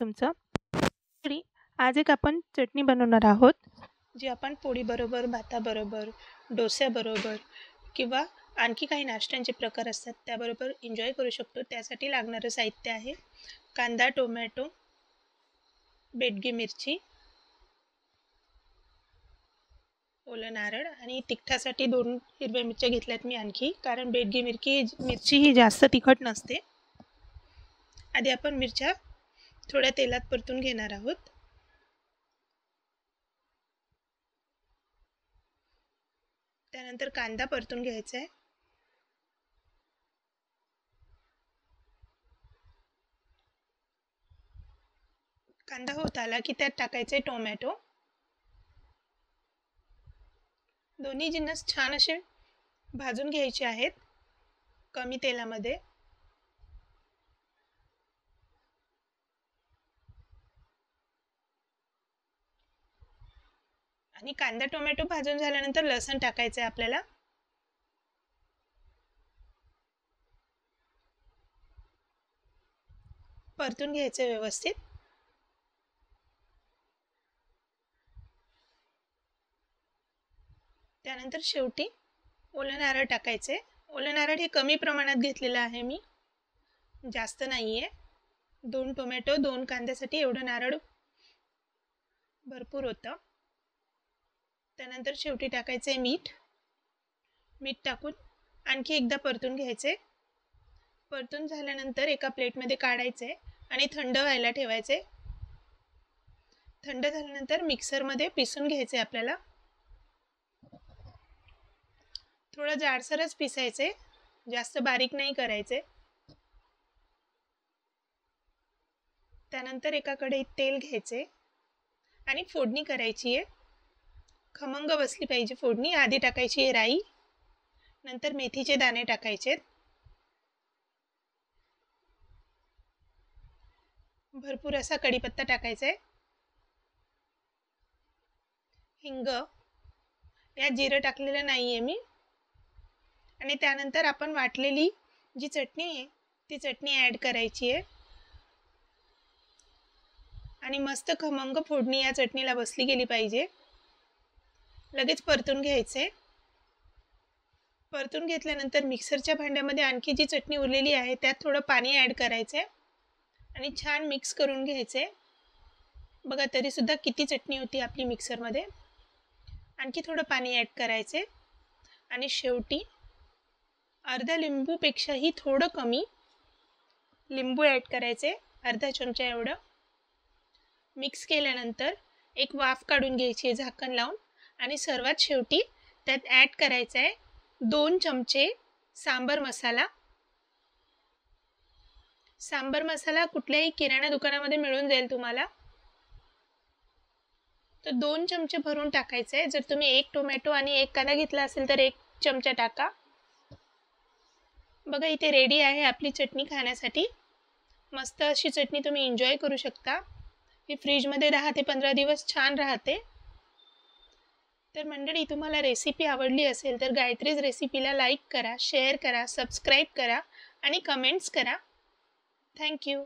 तुमचं. तरी आज एक आपण चटणी बनवणार आहोत, जी आपण पोळीबरोबर, भाताबरोबर, डोस्याबरोबर किंवा आणखी काही नाश्त्यांचे प्रकार असतात त्याबरोबर एन्जॉय करू शकतो. त्यासाठी लागणारं साहित्य आहे कांदा, टोमॅटो, बेडगी मिरची, ओलं नारळ आणि तिखटासाठी 2 हिरव्या मिरच्या घेतल्यात मी आणखी, कारण बेडगी मिरची ही जास्त तिखट नसते. आधी आपण मिरच्या थोड्या तेलात परतून घेणार आहोत. त्यानंतर कांदा परतून घ्यायचा आहे. कांदा होत आला की त्यात टाकायचे टोमॅटो. दोन्ही जिन्नस छान असे भाजून घ्यायचे आहेत कमी तेलामध्ये. आणि कांदा टोमॅटो भाजून झाल्यानंतर लसूण टाकायचं आहे आपल्याला. परतून घ्यायचं व्यवस्थित. त्यानंतर शेवटी ओलं नारळ टाकायचे. ओलं नारळ हे कमी प्रमाणात घेतलेलं आहे मी, जास्त नाही आहे. 2 टोमॅटो 2 कांद्यासाठी एवढं नारळ भरपूर होतं. त्यानंतर शेवटी टाकायचे मीठ टाकून आणखी एकदा परतून घ्यायचे. परतून झाल्यानंतर एका प्लेटमध्ये काढायचे आणि थंड व्हायला ठेवायचे. थंड झाल्यानंतर मिक्सरमध्ये पिसून घ्यायचे आपल्याला. थोडं जाडसरच पिसायचे, जास्त बारीक नाही करायचे. त्यानंतर एका कढईत तेल घ्यायचे आणि फोडणी करायची आहे. खमंग बसली पाहिजे फोडणी. आधी टाकायची आहे राई, नंतर मेथीचे दाणे टाकायचे, भरपूर असा कढीपत्ता टाकायचा आहे, हिंग, यात जिरं टाकलेलं नाही आहे मी. आणि त्यानंतर आपण वाटलेली जी चटणी आहे ती चटणी ॲड करायची आहे आणि मस्त खमंग फोडणी या चटणीला बसली गेली पाहिजे. लगेच परतून घ्यायचे. परतून घेतल्यानंतर मिक्सरच्या भांड्यामध्ये आणखी जी चटणी उरलेली आहे त्यात थोडं पाणी ॲड करायचे आणि छान मिक्स करून घ्यायचे. बघा तरीसुद्धा किती चटणी होती आपली मिक्सरमध्ये. आणखी थोडं पाणी ॲड करायचे आणि शेवटी अर्धा लिंबूपेक्षाही थोडं कमी लिंबू ॲड करायचे, अर्धा चमचा एवढं. मिक्स केल्यानंतर एक वाफ काढून घ्यायची आहे झाकण लावून. आणि सर्वात शेवटी त्यात ॲड करायचा आहे 2 चमचे सांबर मसाला. सांबर मसाला कुठल्याही किराणा दुकानामध्ये मिळून जाईल तुम्हाला. तर 2 चमचे भरून टाकायचे आहे. जर तुम्ही 1 टोमॅटो आणि 1 कांदा घेतला असेल तर 1 चमचा टाका. बघा इथे रेडी आहे आपली चटणी खाण्यासाठी. मस्त अशी चटणी तुम्ही एन्जॉय करू शकता. ही फ्रीजमध्ये 10 ते 15 दिवस छान राहते. तर मंडळी, तुम्हाला रेसिपी आवडली असेल तर गायत्रीज रेसिपीला लाईक करा, शेअर करा, सबस्क्राईब करा आणि कमेंट्स करा. थँक्यू.